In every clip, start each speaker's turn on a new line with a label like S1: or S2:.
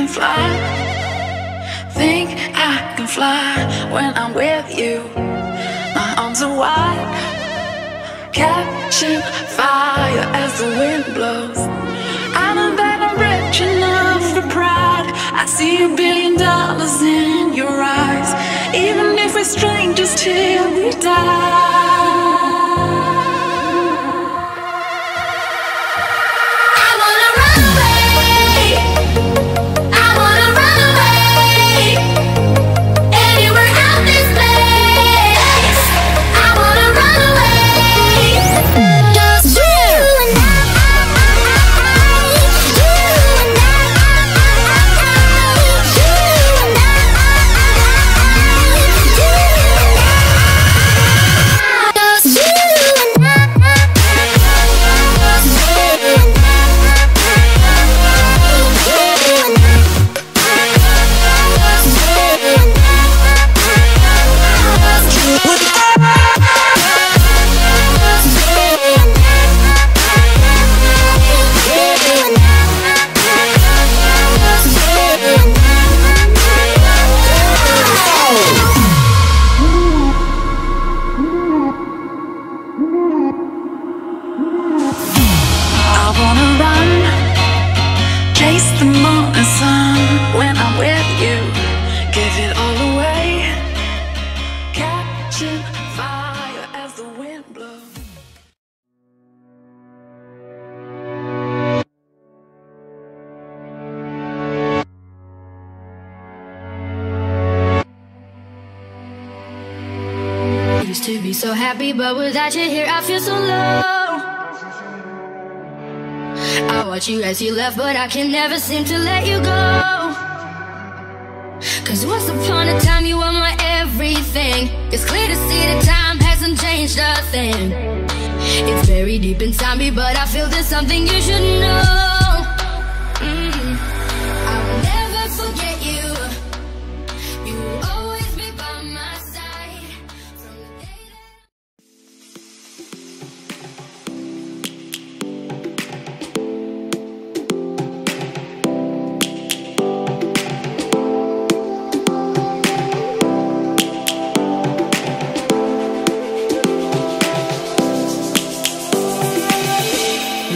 S1: can fly. Think I can fly when I'm with you. My arms are wide, catching fire as the wind blows. I know that I'm rich enough for pride. I see $1 billion in your eyes, even if we're strangers till we die.
S2: To be so happy, but without you here I feel so low. I watch you as you left, but I can never seem to let you go. Cause once upon a time you were my everything. It's clear to see that time hasn't changed a thing. It's very deep inside me, but I feel there's something you should know. I will never forget you. You will always be by my side. From the day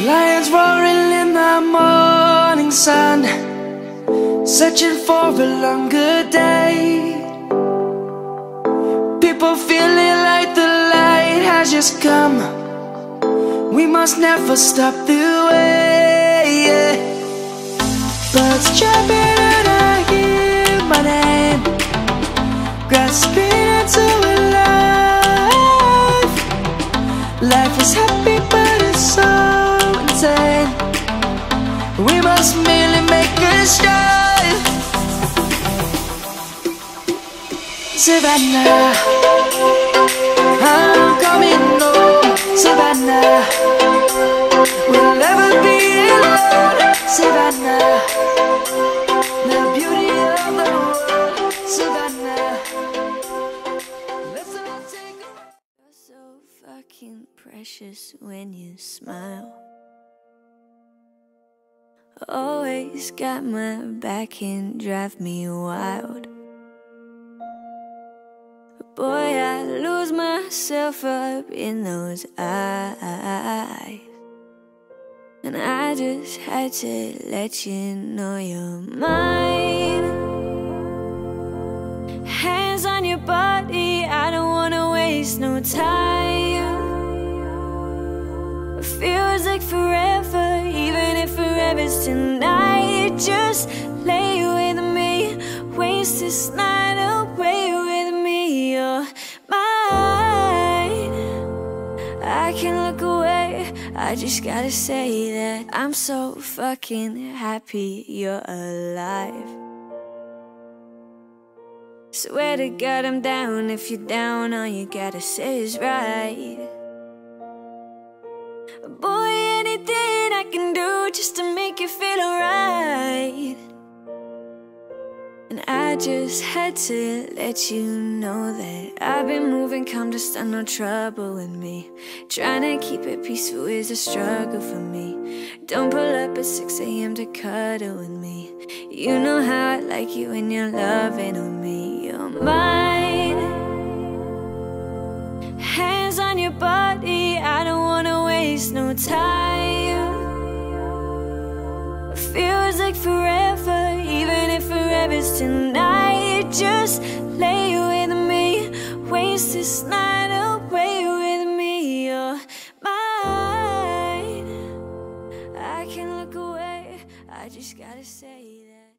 S3: Lions roaring in the morning sun, searching for a longer day. People feeling like the light has just come. We must never stop the way. Birds jumping and I hear my name, grasping into a life. Life is happy but it's so insane. We must merely make a start. Savannah, I'm coming home. Savannah, we'll never be alone. Savannah, the beauty of the world. Savannah, let's all take a ride. You're so fucking precious when you smile. Always got my back and drive me wild. Boy, I lose myself up in those eyes, and I just had to let you know you're mine. Hands on your body, I don't wanna waste no time. It feels like forever, even if forever's tonight. Just lay with me, waste this night away with me. You're mine. I can look away, I just gotta say that I'm so fucking happy you're alive. Swear to God I'm down, if you're down all you gotta say is right. Boy, anything I can do just to make you feel alright. And I just had to let you know that I've been moving calm, just got no trouble with me. Trying to keep it peaceful is a struggle for me. don't pull up at 6 a.m. to cuddle with me. You know how I like you when you're loving on me. You're mine. Hands on your body, I don't wanna waste no time. Feels like forever, even if forever's tonight. Just lay with me, waste this night away with me. You're mine. I can't look away, I just gotta say that.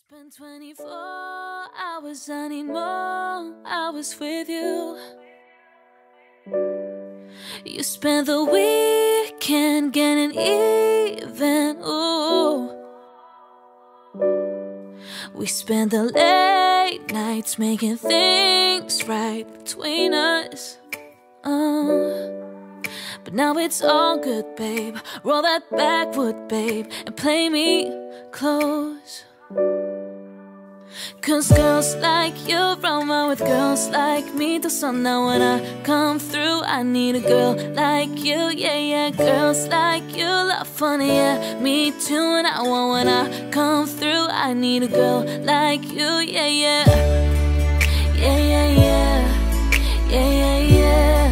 S3: Spend 24 hours, I need more hours with you. You spent the weekend getting even, ooh. We spent the late nights making things right between us. But now it's all good, babe. Roll that backwood, babe, and play me close. Cause girls like you run around with girls like me till sundown. When I come through, I need a girl like you, yeah, yeah. Girls like you love funny, yeah, me too. And I want when I come through, I need a girl like you, yeah, yeah. Yeah, yeah, yeah, yeah, yeah, yeah.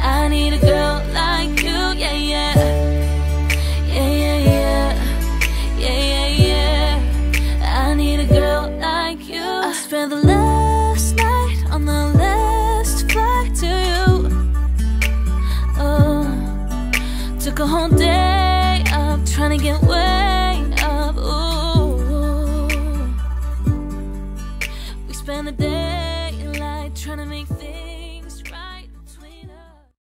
S3: I need a girl like you, yeah, yeah. Yeah, yeah, yeah, yeah, yeah, yeah. I need a girl like you. I spent the last night on the last flight to you. Oh, took a whole day up trying to get wet.